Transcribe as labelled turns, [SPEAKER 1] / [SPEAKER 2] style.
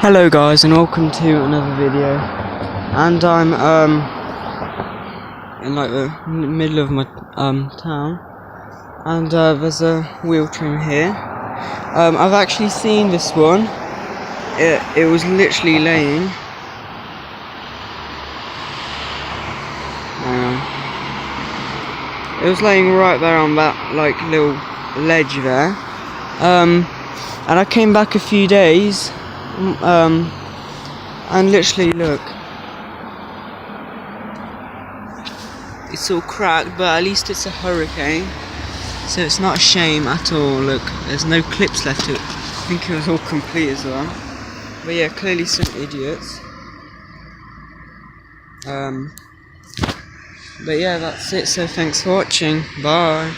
[SPEAKER 1] Hello guys, and welcome to another video. And I'm in like the middle of my town, and there's a wheel trim here. I've actually seen this one. It was literally laying. It was laying right there on that like little ledge there. And I came back a few days. And literally look, it's all cracked, but at least it's a Hurricane, so it's not a shame at all. Look, there's no clips left to it. I think it was all complete as well, but yeah, clearly some idiots. But yeah, that's it, so thanks for watching, bye.